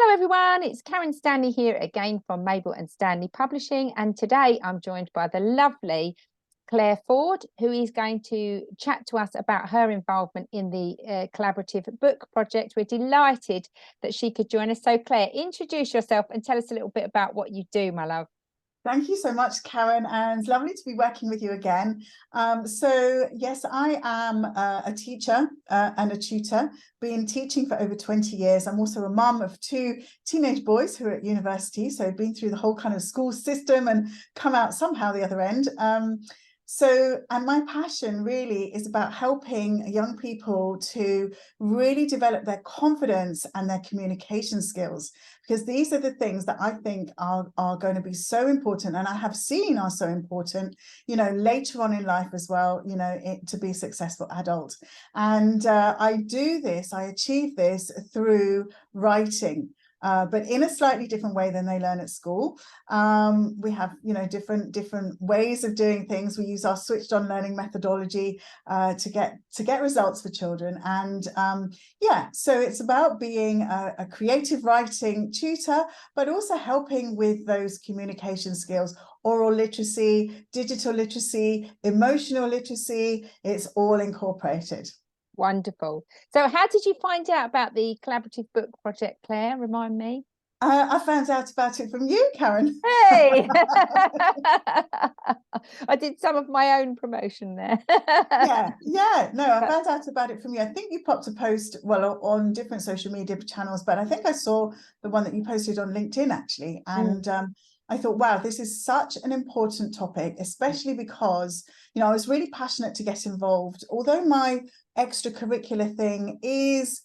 Hello everyone, it's Karen Stanley here again from Mabel and Stanley Publishing, and today I'm joined by the lovely Clare Ford, who is going to chat to us about her involvement in the collaborative book project. We're delighted that she could join us. So Clare, introduce yourself and tell us a little bit about what you do, my love. Thank you so much, Karen, and it's lovely to be working with you again. So yes, I am a teacher and a tutor, been teaching for over 20 years. I'm also a mum of two teenage boys who are at university, so been through the whole kind of school system and come out somehow the other end. And my passion really is about helping young people to really develop their confidence and their communication skills, because these are the things that I think are going to be so important, and I have seen are so important, later on in life as well, to be a successful adult. And I achieve this through writing. But in a slightly different way than they learn at school. We have, different ways of doing things. We use our switched on learning methodology to get results for children. And so it's about being a creative writing tutor, but also helping with those communication skills, oral literacy, digital literacy, emotional literacy. It's all incorporated. Wonderful. So how did you find out about the collaborative book project, Clare? Remind me. I found out about it from you, Karen. Hey! I did some of my own promotion there. No, I found out about it from you. I think you popped a post, well, on different social media channels, but I think I saw the one that you posted on LinkedIn, actually. And I thought, wow, this is such an important topic, especially because, I was really passionate to get involved. Although my extracurricular thing is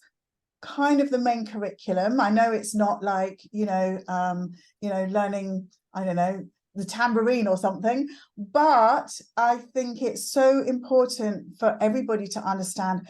kind of the main curriculum, I know it's not like, learning, I don't know, the tambourine or something, but I think it's so important for everybody to understand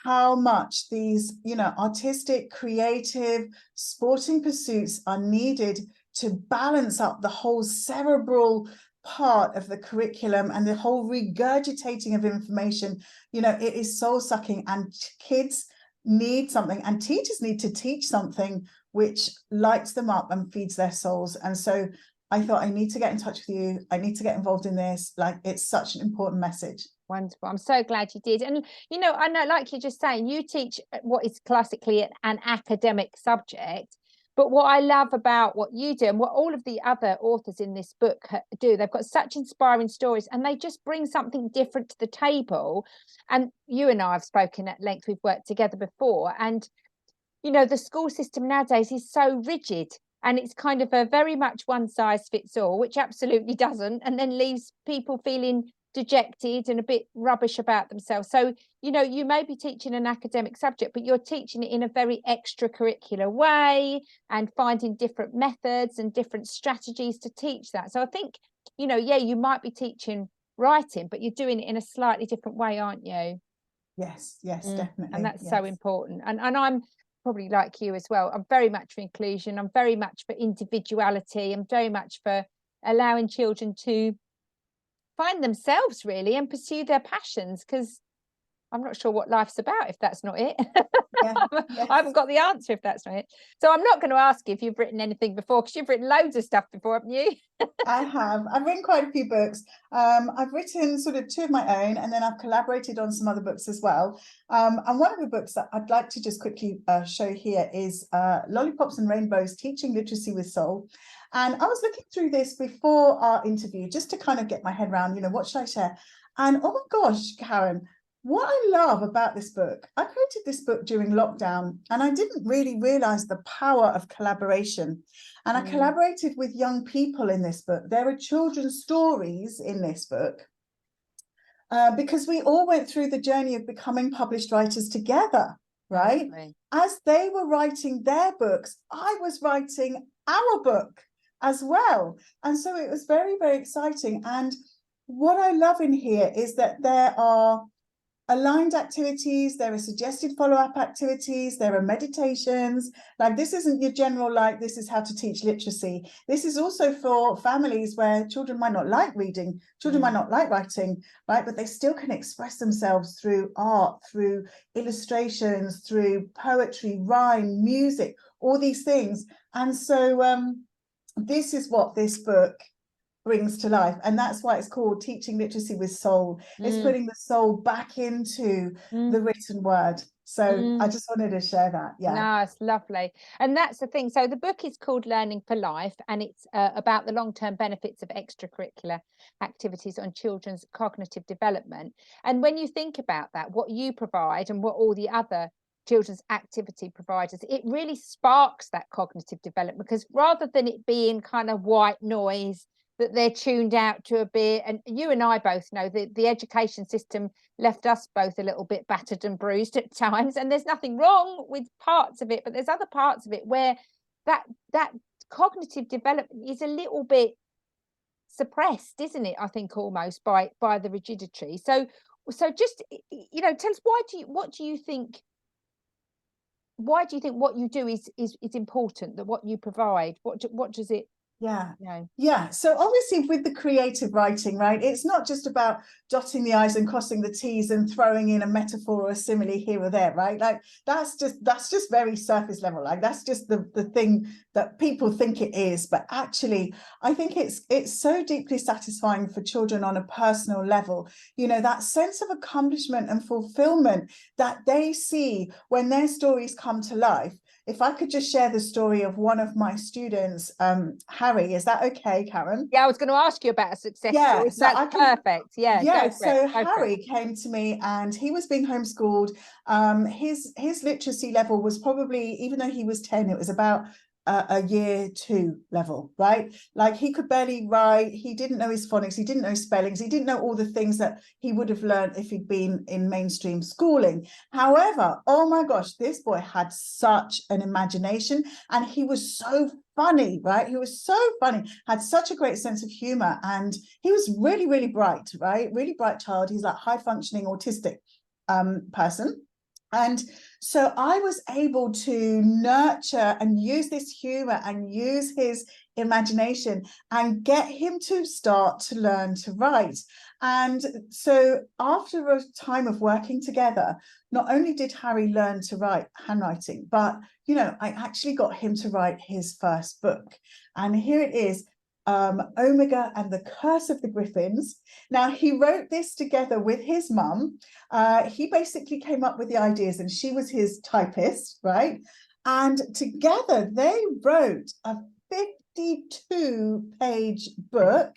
how much these, artistic, creative, sporting pursuits are needed to balance up the whole cerebral part of the curriculum and the whole regurgitating of information. It is soul sucking, and kids need something, and teachers need to teach something which lights them up and feeds their souls. And so I thought, I need to get in touch with you. I need to get involved in this. Like, it's such an important message. Wonderful. I'm so glad you did. And, I know, like you're just saying, you teach what is classically an academic subject. But what I love about what you do and what all of the other authors in this book do, they've got such inspiring stories, and they just bring something different to the table. And you and I have spoken at length. We've worked together before. And, the school system nowadays is so rigid, and it's kind of a very much one size fits all, which absolutely doesn't, and then leaves people feeling dejected and a bit rubbish about themselves. So, you may be teaching an academic subject, but you're teaching it in a very extracurricular way and finding different methods and different strategies to teach that. So I think, you might be teaching writing, but you're doing it in a slightly different way, aren't you? Yes, definitely. And that's yes. so important. And I'm probably like you as well. I'm very much for inclusion. I'm very much for individuality. I'm very much for allowing children to find themselves really and pursue their passions, because I'm not sure what life's about if that's not it. Yes. I haven't got the answer if that's not it. So I'm not going to ask you if you've written anything before, because you've written loads of stuff before, haven't you? I have. I've written quite a few books. I've written sort of two of my own, and then I've collaborated on some other books as well. And one of the books that I'd like to just quickly show here is Lollipops and Rainbows, Teaching Literacy with Soul. And I was looking through this before our interview just to kind of get my head around, what should I share? And oh my gosh, Karen, what I love about this book, I created this book during lockdown, and I didn't really realize the power of collaboration. And I collaborated with young people in this book. There are children's stories in this book because we all went through the journey of becoming published writers together, right? As they were writing their books, I was writing our book as well. And so it was very, very exciting. And what I love in here is that there are aligned activities, there are suggested follow-up activities, there are meditations. Like, this isn't your general, like, this is how to teach literacy. This is also for families where children might not like reading, children might not like writing, right? But they still can express themselves through art, through illustrations, through poetry, rhyme, music, all these things. And so this is what this book brings to life, and that's why it's called Teaching Literacy with Soul. It's putting the soul back into the written word. So I just wanted to share that. Yeah. No, it's lovely. And that's the thing. So the book is called Learning for Life, and it's about the long-term benefits of extracurricular activities on children's cognitive development. And when you think about that, what you provide and what all the other children's activity providers, it really sparks that cognitive development, because rather than it being kind of white noise that they're tuned out to a bit, and you and I both know that the education system left us both a little bit battered and bruised at times, and there's nothing wrong with parts of it, but there's other parts of it where that cognitive development is a little bit suppressed, isn't it? I think almost by the rigidity. So just, you know, tell us, what do you think what you do is important, that what you provide, what does it? Yeah. So obviously with the creative writing, right, it's not just about dotting the I's and crossing the T's and throwing in a metaphor or a simile here or there, right? Like that's just very surface level. Like that's just the thing that people think it is. But actually, I think it's so deeply satisfying for children on a personal level. You know, that sense of accomplishment and fulfillment that they see when their stories come to life. If I could just share the story of one of my students, Harry, is that okay, Karen? Yeah, I was going to ask you about a success story. So that's perfect. Yeah. So Harry came to me and he was being homeschooled. His literacy level was probably, even though he was 10, it was about a year 2 level, right? Like he could barely write, he didn't know his phonics, he didn't know spellings, he didn't know all the things that he would have learned if he'd been in mainstream schooling. However, oh my gosh, this boy had such an imagination, and he was so funny, right? He was so funny, had such a great sense of humor, and he was really, really bright, right? Really bright child. He's like high functioning autistic person. And so I was able to nurture and use this humor and use his imagination and get him to start to learn to write. And so after a time of working together, not only did Harry learn to write handwriting, but, you know, I actually got him to write his first book. And here it is. Omega and the Curse of the Griffins. Now, he wrote this together with his mum. He basically came up with the ideas, and she was his typist, right? And together they wrote a 52-page book.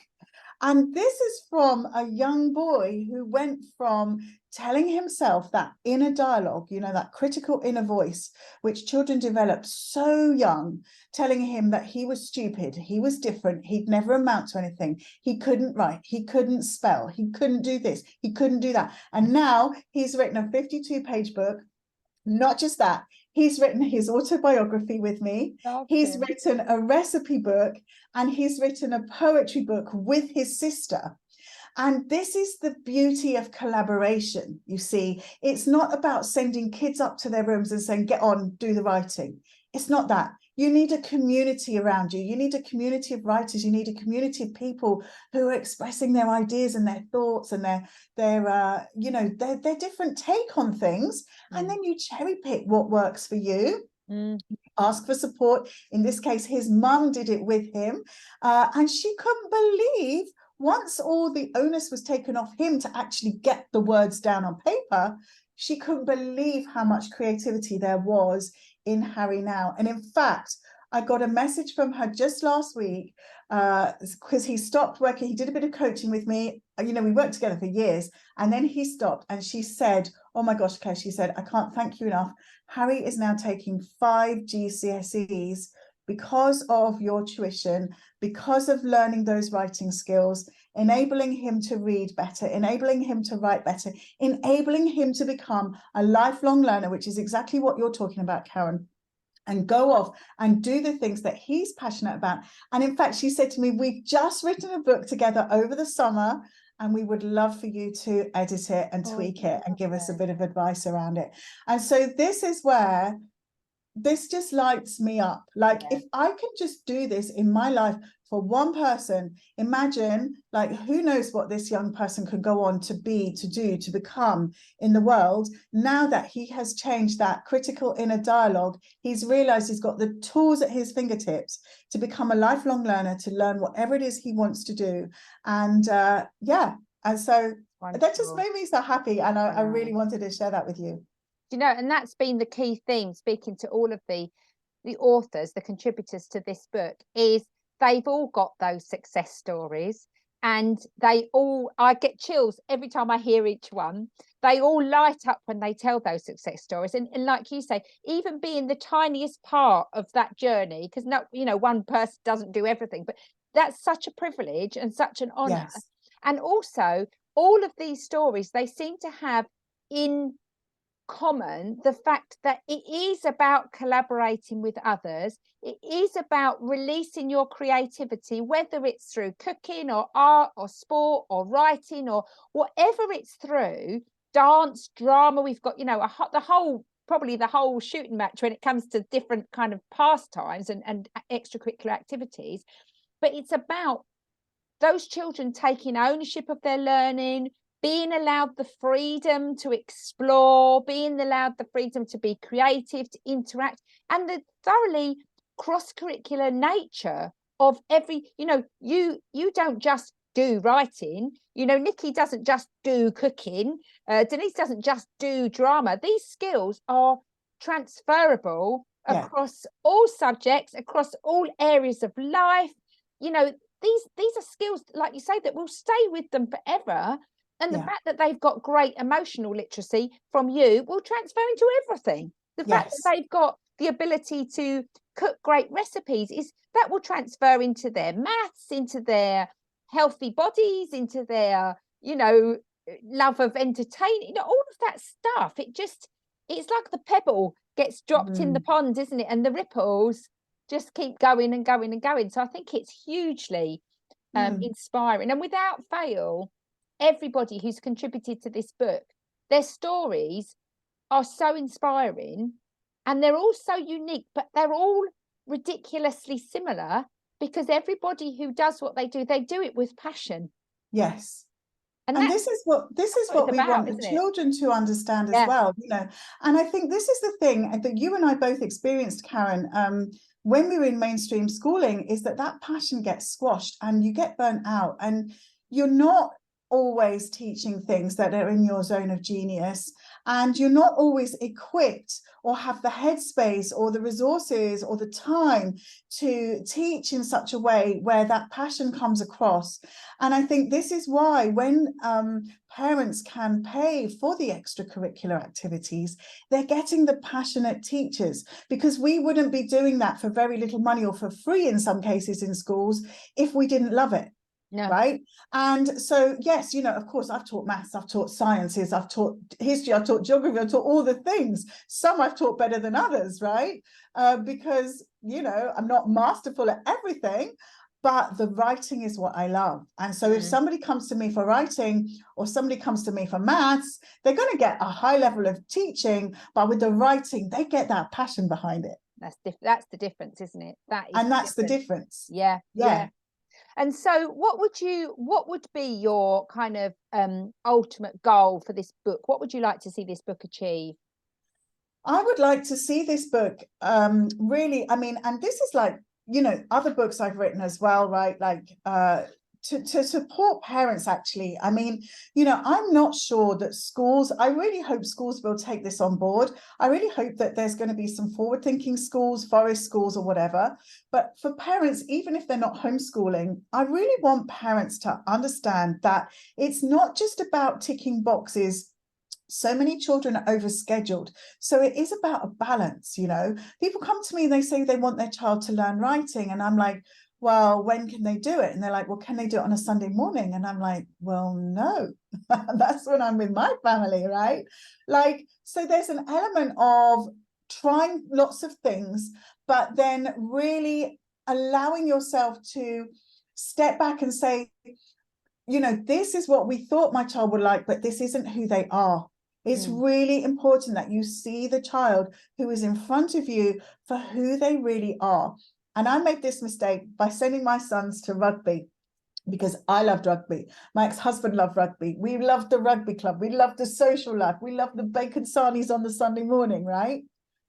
And this is from a young boy who went from telling himself that inner dialogue, you know, that critical inner voice, which children develop so young, telling him that he was stupid, he was different, he'd never amount to anything, he couldn't write, he couldn't spell, he couldn't do this, he couldn't do that. And now he's written a 52-page book. Not just that, he's written his autobiography with me. He's written a recipe book, and he's written a poetry book with his sister. And this is the beauty of collaboration. You see, it's not about sending kids up to their rooms and saying, get on, do the writing. It's not that. You need a community around you. You need a community of writers. You need a community of people who are expressing their ideas and their thoughts and their different take on things. And then you cherry pick what works for you. Ask for support. In this case, his mum did it with him. And she couldn't believe, once all the onus was taken off him to actually get the words down on paper, she couldn't believe how much creativity there was in Harry now. And in fact, I got a message from her just last week, because he stopped working. He did a bit of coaching with me. You know, we worked together for years, and then he stopped, and she said, oh my gosh, Claire, she said, I can't thank you enough. Harry is now taking 5 GCSEs because of your tuition, because of learning those writing skills, enabling him to read better, enabling him to write better, enabling him to become a lifelong learner, which is exactly what you're talking about, Karen, and go off and do the things that he's passionate about. And in fact, she said to me, we've just written a book together over the summer, and we would love for you to edit it and tweak it and give us a bit of advice around it. And so this is where this just lights me up. Like, if I can just do this in my life for one person, imagine, like, who knows what this young person could go on to be, to do, to become in the world. Now that he has changed that critical inner dialogue, he's realized he's got the tools at his fingertips to become a lifelong learner, to learn whatever it is he wants to do. And and so that just made me so happy, and I really wanted to share that with you. And that's been the key theme, speaking to all of the authors, the contributors to this book, is they've all got those success stories, and I get chills every time I hear each one. They all light up when they tell those success stories, and like you say, even being the tiniest part of that journey, because one person doesn't do everything, but that's such a privilege and such an honor. And also, all of these stories, they seem to have in common the fact that it is about collaborating with others. It is about releasing your creativity, whether it's through cooking or art or sport or writing or whatever it's through. Dance, drama, we've got probably the whole shooting match when it comes to different kind of pastimes and extracurricular activities. But it's about those children taking ownership of their learning, being allowed the freedom to explore, being allowed the freedom to be creative, to interact, and the thoroughly cross-curricular nature of every, you don't just do writing, Nikki doesn't just do cooking, Denise doesn't just do drama. These skills are transferable across all subjects, across all areas of life. These are skills, like you say, that will stay with them forever. And the fact that they've got great emotional literacy from you will transfer into everything. The fact that they've got the ability to cook great recipes that will transfer into their maths, into their healthy bodies, into their, love of entertaining, all of that stuff. It's like the pebble gets dropped in the pond, isn't it? And the ripples just keep going and going and going. So I think it's hugely inspiring. And without fail, everybody who's contributed to this book, their stories are so inspiring, and they're all so unique, but they're all ridiculously similar, because everybody who does what they do it with passion. Yes. And this is what we want the children to understand as well, And I think this is the thing that you and I both experienced, Karen, when we were in mainstream schooling, is that passion gets squashed and you get burnt out, and you're not always teaching things that are in your zone of genius, and you're not always equipped or have the headspace or the resources or the time to teach in such a way where that passion comes across. And I think this is why when parents can pay for the extracurricular activities, they're getting the passionate teachers, because we wouldn't be doing that for very little money or for free in some cases in schools if we didn't love it. No. Right. And so, yes, of course, I've taught maths, I've taught sciences, I've taught history, I've taught geography, I've taught all the things. Some I've taught better than others, right? Because, I'm not masterful at everything, but the writing is what I love. And so if somebody comes to me for writing or somebody comes to me for maths, they're going to get a high level of teaching, but with the writing, they get that passion behind it. That's the difference, isn't it? That's the difference. Yeah. And so what would be your kind of ultimate goal for this book? What would you like to see this book achieve? I would like to see this book really, and this is like, other books I've written as well, right? Like to support parents, actually. I'm not sure that schools, I really hope schools will take this on board. I really hope that there's going to be some forward-thinking schools, forest schools or whatever. But for parents, even if they're not homeschooling, I really want parents to understand that it's not just about ticking boxes. So many children are overscheduled. So it is about a balance, People come to me and they say they want their child to learn writing. And I'm like, well, when can they do it? And they're like, well, can they do it on a Sunday morning? And I'm like, well, no, that's when I'm with my family, right? So there's an element of trying lots of things, but then really allowing yourself to step back and say, you know, this is what we thought my child would like, but this isn't who they are. It's really important that you see the child who is in front of you for who they really are. And I made this mistake by sending my sons to rugby because I loved rugby. My ex-husband loved rugby. We loved the rugby club. We loved the social life. We loved the bacon sarnies on the Sunday morning, right?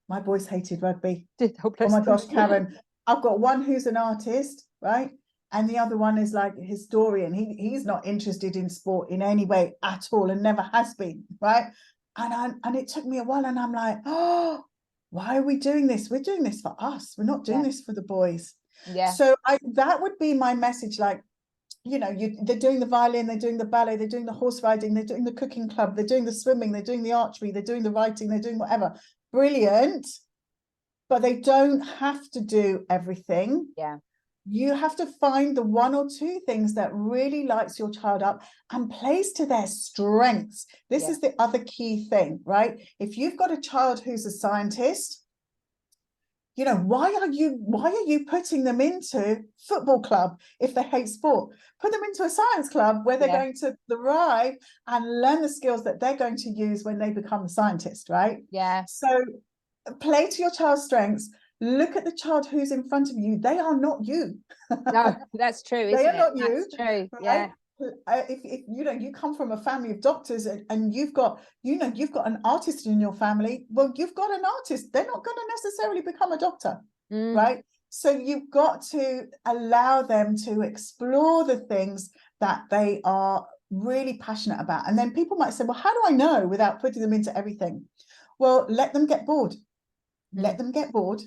My boys hated rugby. Oh my gosh, Karen. I've got one who's an artist, right? And the other one is like a historian. He's not interested in sport in any way at all and never has been, right? And it took me a while, and I'm like, oh, why are we doing this? We're doing this for us. We're not doing this for the boys. Yeah. So that would be my message. Like, you know, they're doing the violin, they're doing the ballet, they're doing the horse riding, they're doing the cooking club, they're doing the swimming, they're doing the archery, they're doing the writing, they're doing whatever. Brilliant. But they don't have to do everything. Yeah. You have to find the one or two things that really lights your child up and plays to their strengths. This is the other key thing, right? If you've got a child who's a scientist, you know, why are you putting them into football club if they hate sport? Put them into a science club where they're going to thrive and learn the skills that they're going to use when they become a scientist, right? Yeah. So play to your child's strengths. Look at the child who's in front of you. They are not you. No, that's true. They are not you. you. That's true. Right? Yeah. If you know, you come from a family of doctors and you've got, you know, you've got an artist in your family. Well, you've got an artist. They're not going to necessarily become a doctor, right? So you've got to allow them to explore the things that they are really passionate about. And then people might say, well, how do I know without putting them into everything? Well, let them get bored. Let them get bored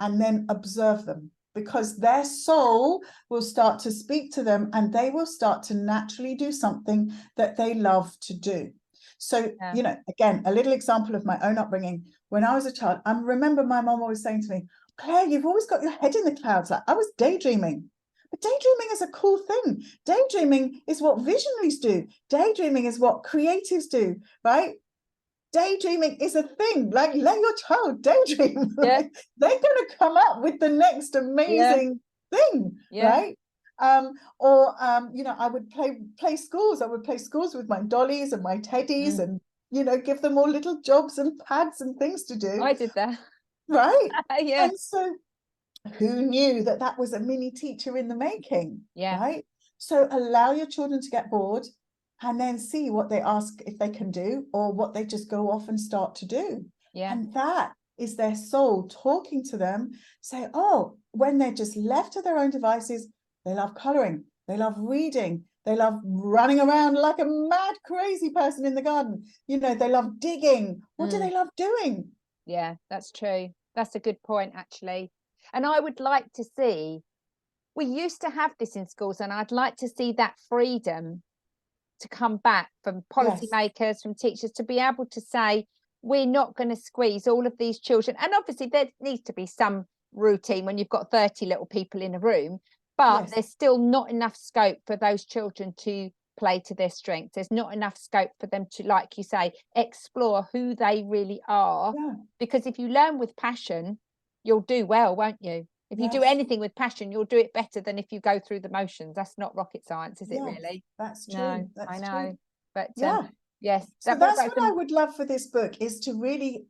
and then observe them, because their soul will start to speak to them and they will start to naturally do something that they love to do. So, you know, again, a little example of my own upbringing. When I was a child, I remember my mom always saying to me, Claire, you've always got your head in the clouds. Like, I was daydreaming. But daydreaming is a cool thing. Daydreaming is what visionaries do. Daydreaming is what creatives do, right? Daydreaming is a thing. Like, let your child daydream. They're going to come up with the next amazing thing, right? You know, I would play schools. I would play schools with my dollies and my teddies and, you know, give them all little jobs and pads and things to do. I did that. Right? And so who knew that that was a mini teacher in the making? Right? So allow your children to get bored and then see what they ask if they can do, or what they just go off and start to do. And that is their soul talking to them, say, oh, when they're just left to their own devices, they love coloring, they love reading, they love running around like a mad, crazy person in the garden. You know, they love digging. What do they love doing? Yeah, that's true. That's a good point, actually. And I would like to see, we used to have this in schools, and I'd like to see that freedom to come back from policymakers, from teachers, to be able to say, we're not going to squeeze all of these children. And obviously there needs to be some routine when you've got 30 little people in a room, but there's still not enough scope for those children to play to their strengths. There's not enough scope for them to, like you say, explore who they really are. Because if you learn with passion, you'll do well, won't you? If you do anything with passion, you'll do it better than if you go through the motions. That's not rocket science, is it really? That's true. No, that's I know. true. But yes. So that's what I would love for this book, is to really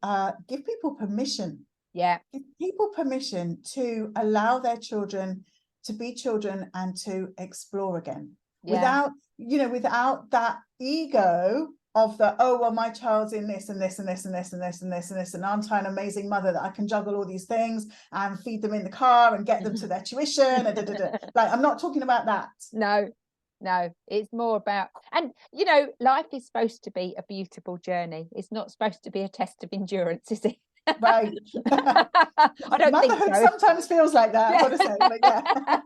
give people permission. Give people permission to allow their children to be children and to explore again. Without, you know, without that ego of the, oh, well, my child's in this and this and this and this and this and this and this, and aren't I an amazing mother that I can juggle all these things and feed them in the car and get them to their tuition and like, I'm not talking about that. No, it's more about, and you know, life is supposed to be a beautiful journey. It's not supposed to be a test of endurance, is it? Right. I don't think so. Sometimes feels like that, I've got to say,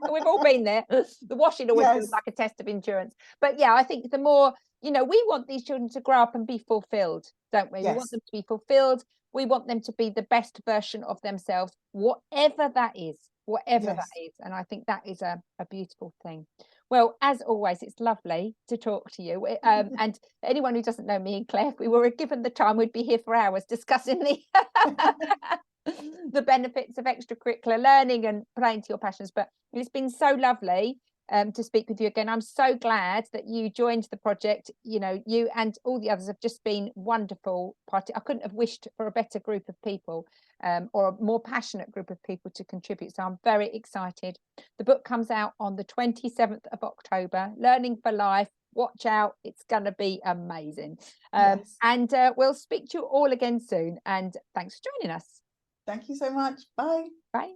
but we've all been there. The washing always feels like a test of endurance. But yeah, I think the more, you know, we want these children to grow up and be fulfilled, don't we? We want them to be fulfilled. We want them to be the best version of themselves, whatever that is, that is. And I think that is a beautiful thing. Well, as always, it's lovely to talk to you. And anyone who doesn't know me and Claire, if we were given the time, we'd be here for hours discussing the benefits of extracurricular learning and playing to your passions. But it's been so lovely. to speak with you again. I'm so glad that you joined the project. You know, you and all the others have just been wonderful. I couldn't have wished for a better group of people, or a more passionate group of people to contribute. So I'm very excited. The book comes out on the 27th of October. Learning for Life. Watch out, it's going to be amazing. Yes. And we'll speak to you all again soon. And thanks for joining us. Thank you so much. Bye. Bye.